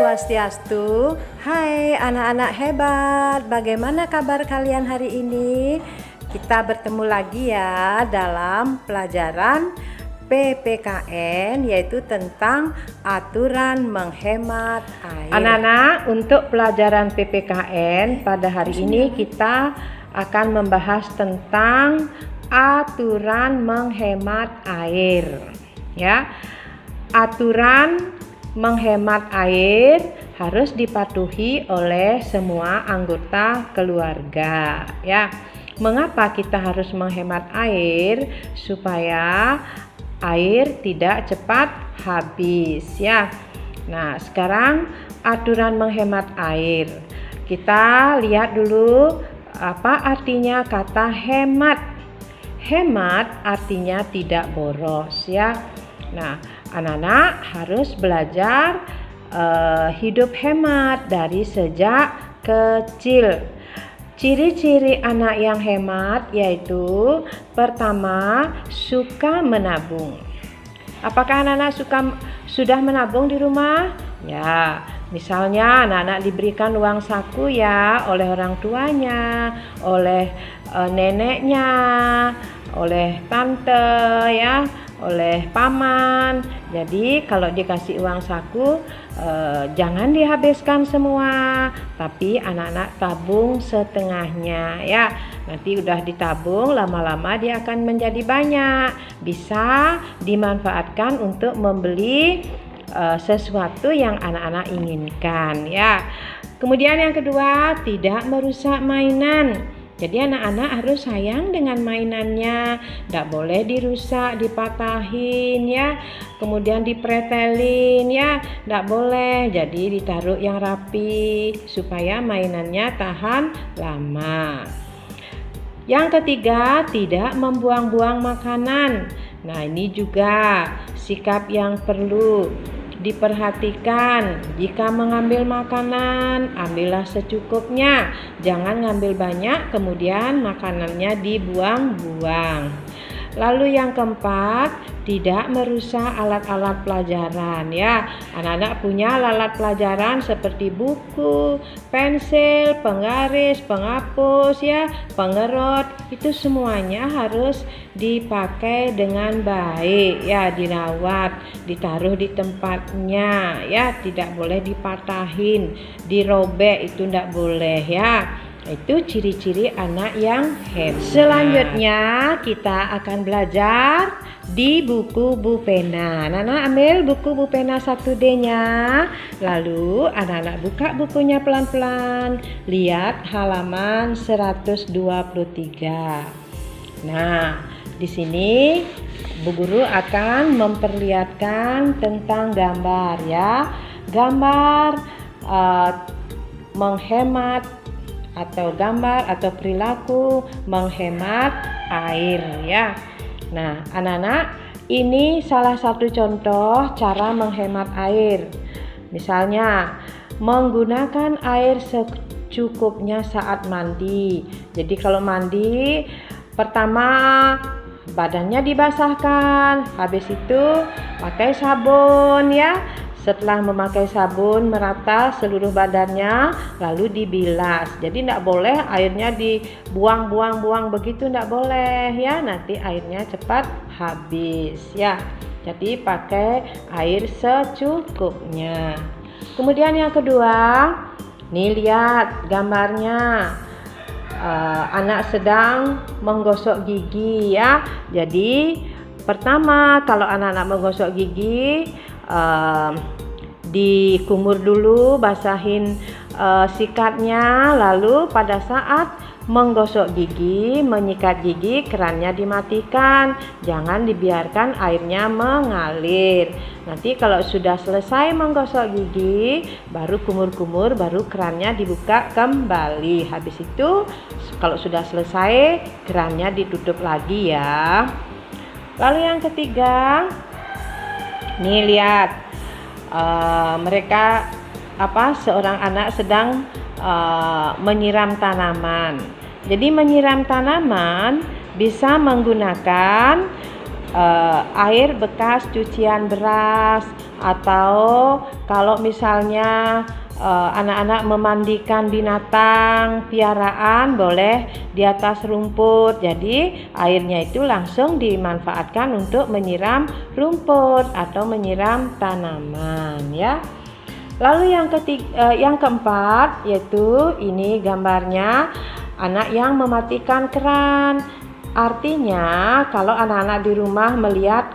Swastiastu. Hai anak-anak hebat, bagaimana kabar kalian hari ini? Kita bertemu lagi ya dalam pelajaran PPKN, yaitu tentang aturan menghemat air. Anak-anak, untuk pelajaran PPKN pada hari ini kita akan membahas tentang aturan menghemat air. Ya, aturan menghemat air harus dipatuhi oleh semua anggota keluarga. Ya, mengapa kita harus menghemat air? Supaya air tidak cepat habis. Ya, nah sekarang aturan menghemat air. Kita lihat dulu apa artinya kata hemat. Hemat artinya tidak boros. Ya, nah anak-anak harus belajar hidup hemat dari sejak kecil. Ciri-ciri anak yang hemat yaitu pertama, suka menabung. Apakah anak-anak sudah menabung di rumah? Ya, misalnya anak-anak diberikan uang saku ya oleh orang tuanya, oleh neneknya, oleh tante ya, oleh paman. Jadi kalau dikasih uang saku jangan dihabiskan semua, tapi anak-anak tabung setengahnya ya. Nanti udah ditabung, lama-lama dia akan menjadi banyak, bisa dimanfaatkan untuk membeli sesuatu yang anak-anak inginkan ya. Kemudian yang kedua, tidak merusak mainan. Jadi anak-anak harus sayang dengan mainannya, tidak boleh dirusak, dipatahin ya, kemudian dipretelin ya, tidak boleh. Jadi ditaruh yang rapi supaya mainannya tahan lama. Yang ketiga, tidak membuang-buang makanan. Nah, ini juga sikap yang perlu diperhatikan. Jika mengambil makanan, ambillah secukupnya. Jangan ngambil banyak kemudian makanannya dibuang-buang. Lalu yang keempat, tidak merusak alat-alat pelajaran ya. Anak-anak punya alat pelajaran seperti buku, pensil, penggaris, penghapus ya, pengerot. Itu semuanya harus dipakai dengan baik ya, dirawat, ditaruh di tempatnya ya, tidak boleh dipatahin, dirobek, itu tidak boleh ya. Itu ciri-ciri anak yang hebat. Selanjutnya kita akan belajar di buku Bu Pena. Anak-anak ambil buku Bu Pena 1D-nya. Lalu anak-anak buka bukunya pelan-pelan. Lihat halaman 123. Nah, di sini Bu Guru akan memperlihatkan tentang gambar ya. Gambar menghemat atau gambar atau perilaku menghemat air ya. Nah, anak-anak, ini salah satu contoh cara menghemat air. Misalnya, menggunakan air secukupnya saat mandi. Jadi kalau mandi, pertama badannya dibasahkan, habis itu pakai sabun ya. Setelah memakai sabun merata seluruh badannya, lalu dibilas. Jadi tidak boleh airnya dibuang-buang begitu, tidak boleh ya. Nanti airnya cepat habis ya. Jadi pakai air secukupnya. Kemudian yang kedua, nih lihat gambarnya. Anak sedang menggosok gigi ya. Jadi pertama, kalau anak-anak menggosok gigi, dikumur dulu, basahin sikatnya, lalu pada saat menggosok gigi, menyikat gigi, kerannya dimatikan, jangan dibiarkan airnya mengalir. Nanti kalau sudah selesai menggosok gigi, baru kumur-kumur, baru kerannya dibuka kembali. Habis itu kalau sudah selesai, kerannya ditutup lagi ya. Lalu yang ketiga, nih lihat, mereka seorang anak sedang menyiram tanaman. Jadi menyiram tanaman bisa menggunakan air bekas cucian beras atau kalau misalnya anak-anak memandikan binatang piaraan boleh di atas rumput. Jadi airnya itu langsung dimanfaatkan untuk menyiram rumput atau menyiram tanaman ya. Lalu yang keempat yaitu ini gambarnya anak yang mematikan keran. Artinya kalau anak-anak di rumah melihat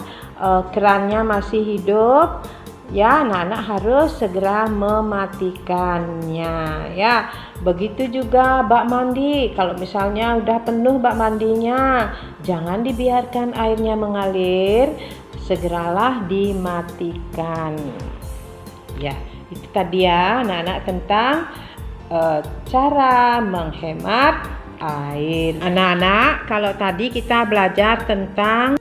kerannya masih hidup, ya anak-anak harus segera mematikannya ya. Begitu juga bak mandi, kalau misalnya udah penuh bak mandinya, jangan dibiarkan airnya mengalir, segeralah dimatikan ya. Itu tadi ya anak-anak tentang cara menghemat air. Anak-anak, kalau tadi kita belajar tentang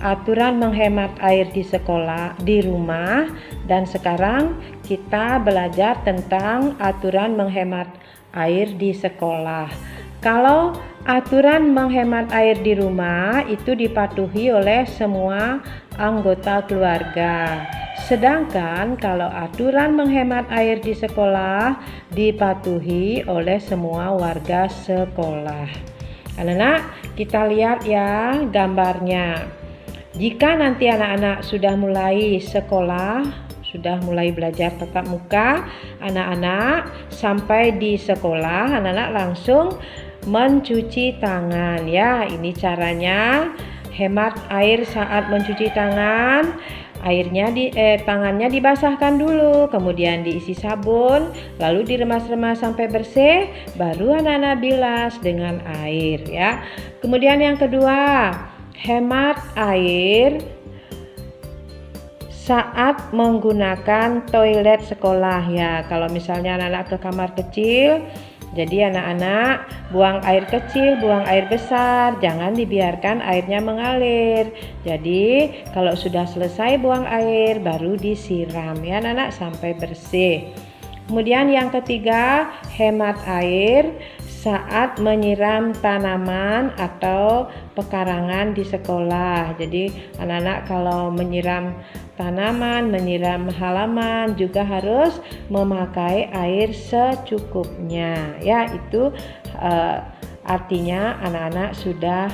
aturan menghemat air di sekolah, di rumah, dan sekarang kita belajar tentang aturan menghemat air di sekolah. Kalau aturan menghemat air di rumah itu dipatuhi oleh semua anggota keluarga. Sedangkan kalau aturan menghemat air di sekolah dipatuhi oleh semua warga sekolah. Anak-anak, kita lihat ya gambarnya. Jika nanti anak-anak sudah mulai sekolah, sudah mulai belajar tatap muka, anak-anak sampai di sekolah, anak-anak langsung mencuci tangan ya. Ini caranya hemat air saat mencuci tangan. Tangannya dibasahkan dulu, kemudian diisi sabun, lalu diremas-remas sampai bersih, baru anak-anak bilas dengan air ya. Kemudian yang kedua, hemat air saat menggunakan toilet sekolah ya. Kalau misalnya anak-anak ke kamar kecil, jadi anak-anak buang air kecil, buang air besar, jangan dibiarkan airnya mengalir. Jadi kalau sudah selesai buang air baru disiram ya anak-anak sampai bersih. Kemudian yang ketiga, hemat air saat menyiram tanaman atau pekarangan di sekolah. Jadi anak-anak kalau menyiram tanaman, menyiram halaman juga harus memakai air secukupnya ya. Itu artinya anak-anak sudah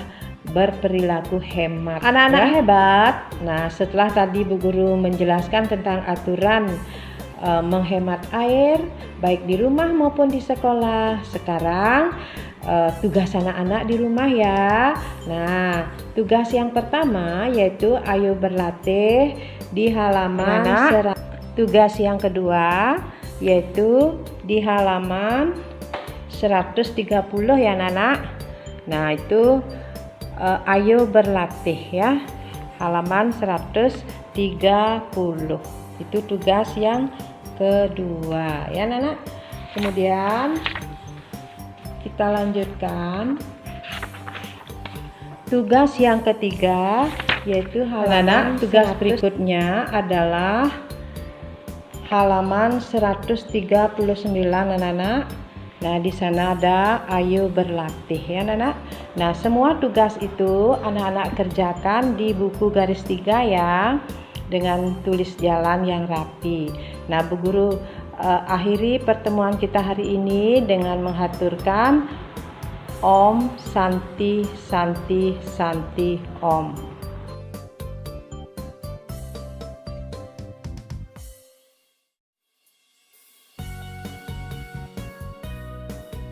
berperilaku hemat. Anak-anak hebat. Nah, setelah tadi Bu Guru menjelaskan tentang aturan menghemat air baik di rumah maupun di sekolah. Sekarang tugas anak-anak di rumah ya. Nah, tugas yang pertama yaitu ayo berlatih di halaman tugas yang kedua yaitu di halaman 130 ya anak-anak. Nah, itu ayo berlatih ya. Halaman 130. Itu tugas yang kedua ya anak-anak. Kemudian kita lanjutkan tugas yang ketiga yaitu halaman tugas berikutnya adalah halaman 139 anak-anak. Nah, di sana ada ayo berlatih ya anak-anak. Nah, semua tugas itu anak-anak kerjakan di buku garis 3 ya, dengan tulis jalan yang rapi. Nah, Bu Guru akhiri pertemuan kita hari ini dengan menghaturkan Om Santi Santi Santi Om.